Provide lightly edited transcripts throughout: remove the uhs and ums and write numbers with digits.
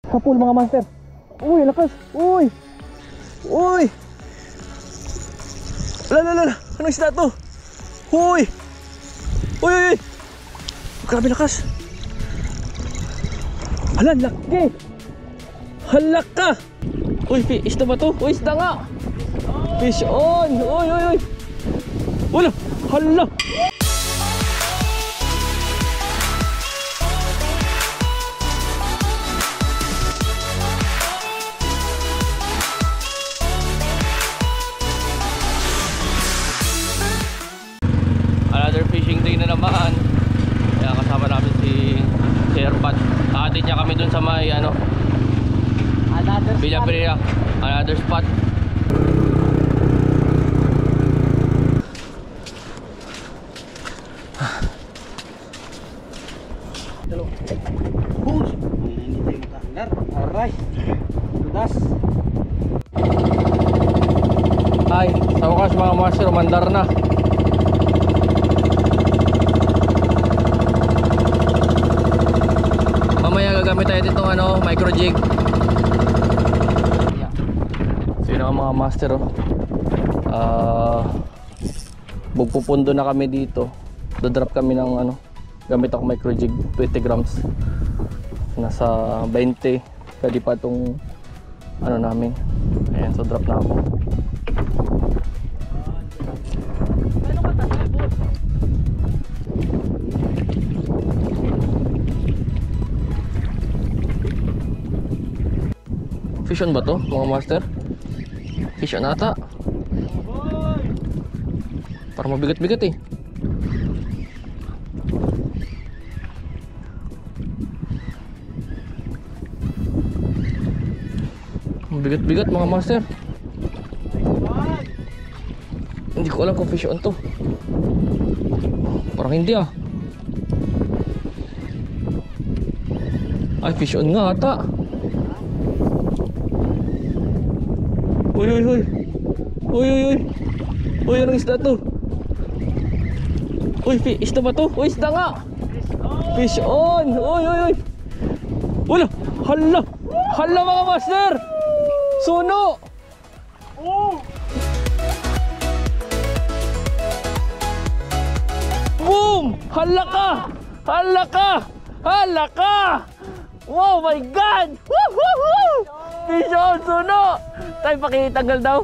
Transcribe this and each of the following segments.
Sa pool mga master. Uy, lakas. Uy. Uy. Lala. Anong isda to? Uy. Uy. Grabe lakas. Hala, laki. Halak ka. Uy, isda ba to? Uy, isda nga. Fish on. Uy. Wala. Hala. Another fishing day na naman. Kaya kasama namin si Sherpat. Aatid niya kami dun sa may Villa Pereira. Another spot. Push. Hindi tayo makaandar. Alright. Tudas. Ay, sa wakas mga master, umandar na. Mamaya gagamit tayo ditong micro jig. So yun ang mga master Bugpupundo na kami dito. Dodrop kami ng gamit ako micro jig 20 grams. Nasa 20. Pwede pa itong namin. Ayan, so drop na ako. Fish on ba to mga master? Fish on ata. Parang mabigat-bigat eh. Mabigat-bigat mga master. Hindi ko alam kung fish on to. Parang hindi ah. Ay, fish on nga ata. Uy. Uy, anong isda to? Uy, isda ba to? Uy, isda nga. Fish on. Uy. Wala. Hala mga master. Suno. Boom. Hala ka. Wow, my God. Woo. Fish on, suno. Tayo pakitanggal daw.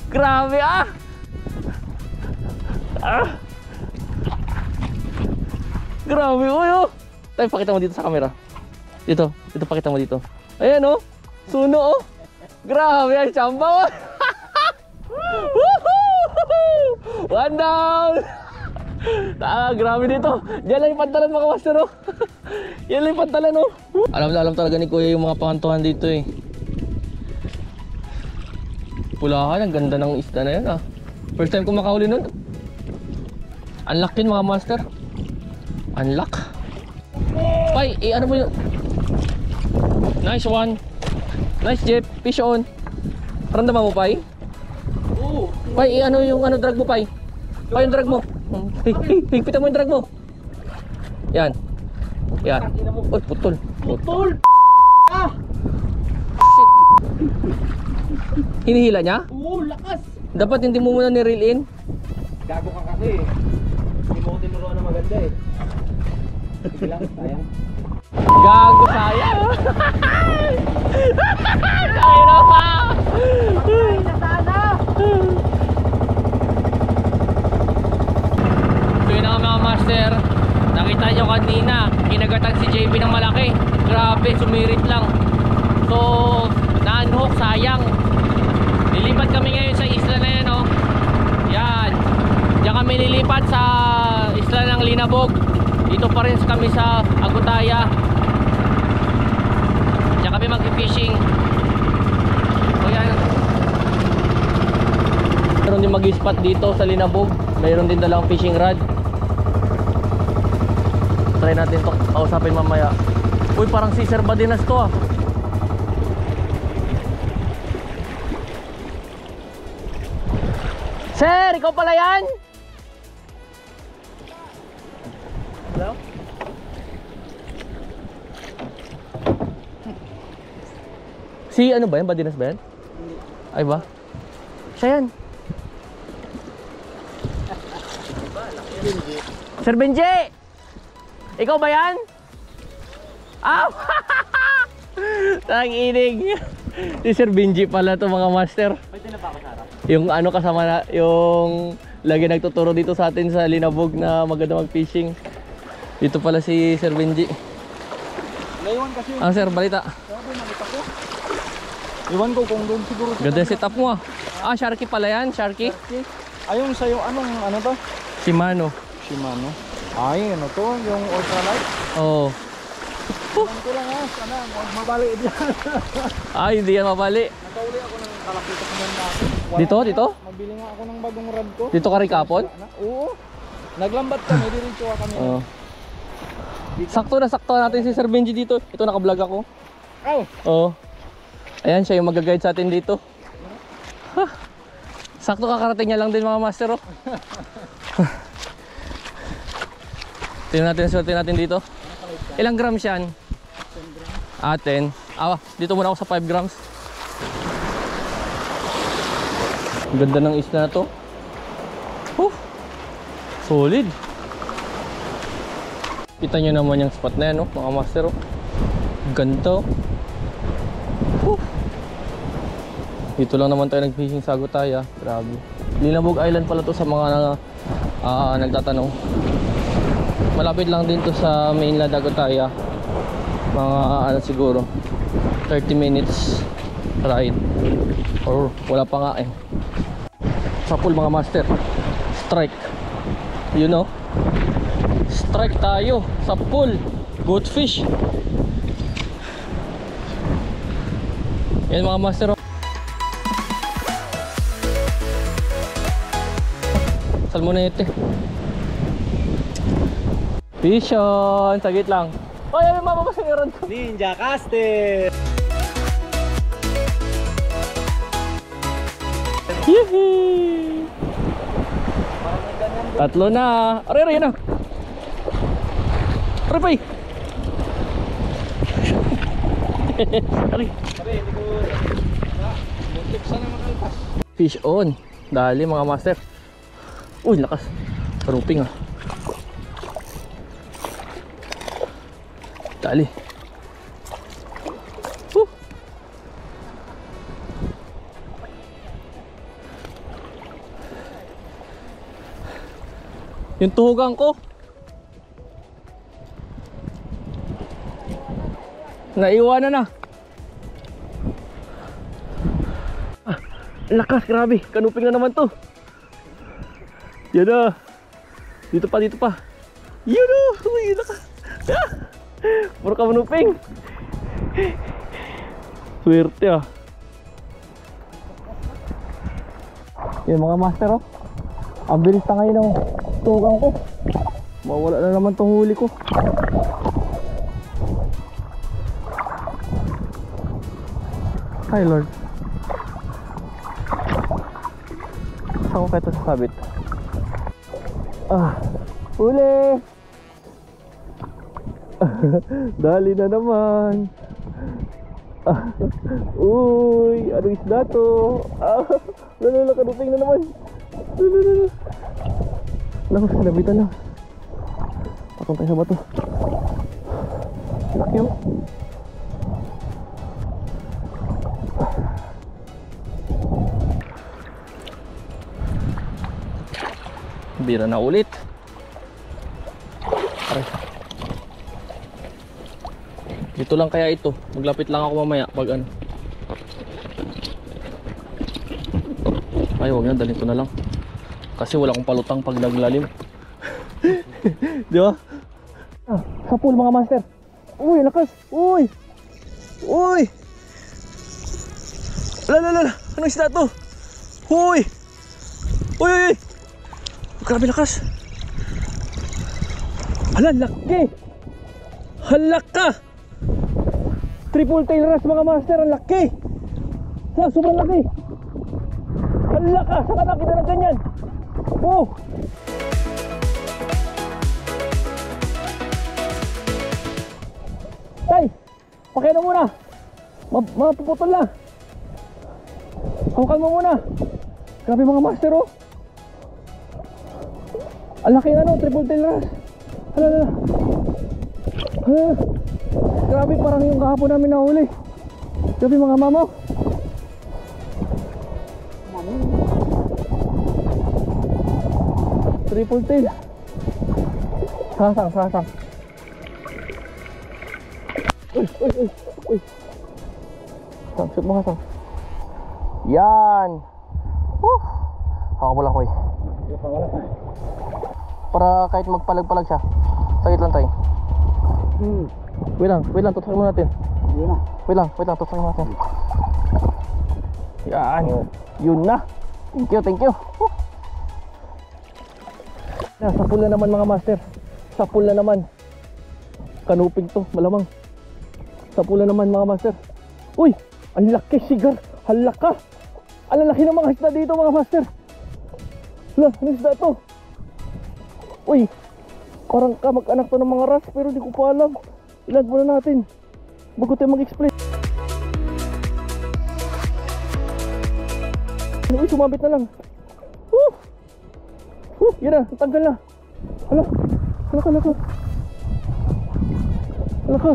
Grabe Grabe, Tayo pakita mo dito sa camera. Dito pakita mo dito. Ayan suno Grabe, ay chamba One down. Grabe dito. Diyan lang yung pantalan mga master Yan lang yung pantalan Alam talaga ni Kuya yung mga pangantuhan dito eh. Pulahan, ang ganda ng isda na yan First time ko makahuli nun. Unlock yun mga master. Unlock. Pai, ano mo yun? Nice one. Nice Jeff, fish on. Ramdaman mo Pai? Oo. Pai, ano yung drag mo Pai? Pai, yung drag mo. Higpitan mo yung drag mo. Yan. Uy, putol. Shit. Hinihila niya? Oo, lakas. Dapat hindi mo muna ni-reel in. Gago ka kasi. Hindi mo ko tinuruan na maganda eh. Sige lang, sayang. Gago sayang. Sayang pa. So yun ang mga master. Nakita nyo kanina, kinagatan si JP ng malaki. Grabe, sumirit lang. So, na-unhook, sayang. Lilipat kami ngayon sa isla na yan Yan. Diyan kami lilipat sa isla ng Linabog. Dito pa rin kami sa Agutaya. Diyan kami mag-fishing. So yan. Meron din mag-spot dito sa Linabog. Mayroon din dalang fishing rod. Try natin to kausapin mamaya. Uy, parang si Sir Badinas to Sir, ikaw pala yan? Hello? Si ano ba yan? Badinas ba yan? Ay ba? Siya yan. Sir Benji! Ikaw ba yan? Ah! Tang-inig. Si Sir Benji pala to mga master. Pwede na ba ako sa harap? Yung ano kasama na, yung lagi nagtuturo dito sa atin sa Linabog na maganda mag-fishing. Dito pala si Sir Benji. Laywan kasi. Ah sir, balita. Sabi, nakita ko. Iwan ko kung doon siguro sa Ganda setup mo ah. Ah, Sharky pala yan, Sharky. Ayong sa'yo, anong ano to? Shimano. Shimano. Ay, ano to? Yung ultralight? Oo. Iwan ko lang ha. Sana, huwag mabali dyan. Ay, hindi yan mabali. Nakauli ako ng kalakitok niyan natin. Dito, dito? Mabili nga ako ng bagong rod ko. Dito ka rin kapon? Oo. Naglambat kami, diretso kami. Oo. Sakto na sakto natin si Sir Benji dito. Ito naka-vlog ako. Ay! Oo. Ayan, siya yung mag-guide sa atin dito. Ha. Sakto kakarating niya lang din mga master oh. Tingnan natin, suotin natin dito. Ilang grams yan? 10 grams. 10. Dito muna ako sa 5 grams. Ang ganda ng isla na to. Solid. Kita nyo naman yung spot na yan oh, mga master oh. Ganto. Dito lang naman tayo nag-fishing sa Agutaya. Grabe. Linabog Island pala to sa mga nagtatanong. Malapit lang din to sa mainland Agutaya. Mga ano siguro 30 minutes ride. Or wala pa nga eh. Sa pool mga master. Strike. You know? Strike tayo sa pool. Good fish. Yan mga master. Salmonete. Fish on. Sagit lang. Ay, ay, mababasa yung rod ko. Ninja caster! Yehey! Tatlo na. Aray, aray, yan na. Aray, pay. Aray. Sabi, hindi ko... Muntik sana makalpas. Fish on. Dali mga master. Uy, lakas. Karuping ah. Dali. Yung tuhugan ko naiwanan na. Lakas, grabe. Kanuping na naman to. Yan na. Dito pa, dito pa. Yun o. Uy, lakas. Puro ka manuping. Swerte ah. Yan mga master oh. Ang bilis na ngayon ng tugang ko. Mawala na naman tong huli ko. Hi Lord. Saan ko kaya ito sasabit? Huli! Dali na naman. Uy, ano isda to? Lalo, kanuping na naman. Lakas, kalabitan na. Takong tayo sa bato. Laki oh. Bira na ulit. Aray. Dito lang kaya ito. Maglapit lang ako mamaya pag ano. Ay, huwag na, dalhin ko na lang. Kasi wala akong palutang pag naglalim. Di ba? Sa pool mga master. Uy, lakas. Uy. Uy. Lala. Anong isda to? Uy. Uy. Grabe lakas. Hala, laki. Halaka. Triple tail wrasse mga master. Ang laki. Sobrang laki. Halaka. Saka nakita ng ganyan. Oh. Tay, pakiano muna. Mapuputol na. Hawakan mo muna. Grabe mga master oh. Ang laki ano, triple tail wrasse. Hala. Grabe, parang yung kahapon namin nahuli. Grabe mga mamaw. Triple tail. Sasang. Uy. Shoot mo hasang. Yan. Hakabula ko eh. Para kahit magpalag-palag siya. Sagit lang tayo. Wait lang, tutukin mo natin. Wait lang, tutukin mo natin. Yan. Yun na. Thank you. Sa pool na naman mga master. Sa pool na naman. Kanupig to, malamang. Sa pool na naman mga master. Uy, ang laki sigar. Halaka. Ang laki ng mga isda dito mga master. Hala, ano isda to? Uy, parang kamag-anak to ng mga wrasse, pero di ko pa alam. Ilag muna natin bago tayo mag-explain. Uy, sumabit na lang. Yan na, tanggal na. Hala ka.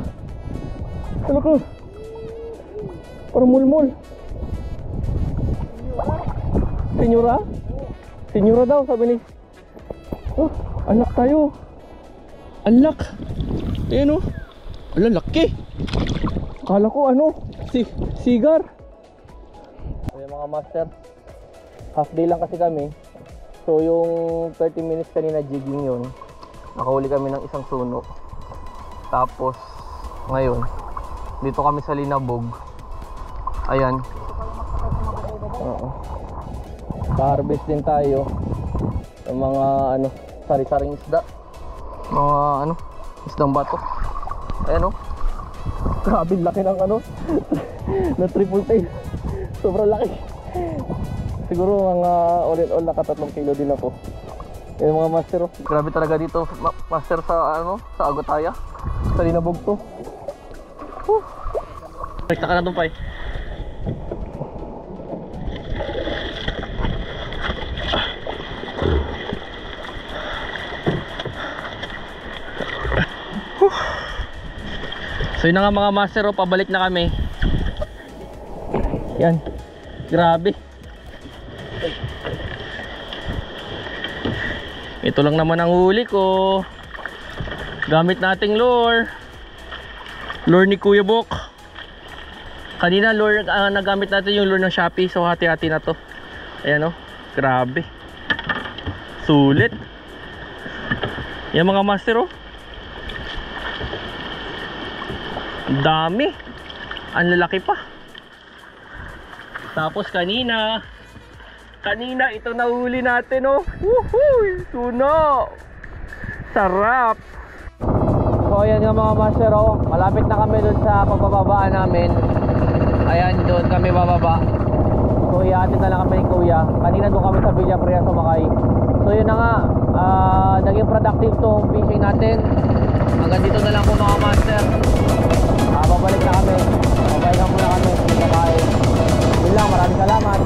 Parang mulmul. Senyora daw sabi ni. Anak tayo. Anak. Ayan o. Wala, laki. Kala ko ano, sigar. Okay mga master, half day lang kasi kami. So yung 30 minutes kanina jigging yun, nakahuli kami ng isang suno. Tapos ngayon dito kami sa Linabog. Ayan. Harvest din tayo ng mga ano, sari-saring isda. Mga ano, isdang bato. Ayan o. Grabe laki ng ano na triple tail. Sobrang laki. Siguro mga all in all naka 3 kilo din ako. Yung mga master oh. Grabe talaga dito master sa ano, sa Agutaya. Sa Linabog to. Rekta ka na doon pa eh. So yun na nga mga master oh, pabalik na kami. Yan. Grabe. Ito lang naman ang huli ko. Gamit nating lure. Lure ni Kuya Bok. Kanina lure nagamit natin yung lure ng Shopee. So hati-hati na to. Ayan oh. Grabe. Sulit. Yan mga master oh. Dami. Ang lalaki pa. Tapos kanina ito nahuli natin oh. Woohoo! Suno. Sarap. So ayan nga mga master oh. Malapit na kami doon sa pagbababaan namin. Ayan, doon kami bababa. So ihatid na lang kami ni Kuya. Kanina doon kami sa Villa Priya sumakay. So yun na nga, naging productive tong fishing natin. Hanggang dito na lang po mga master. Babalik na kami. Babalik na muna kami. Yun lang, maraming salamat.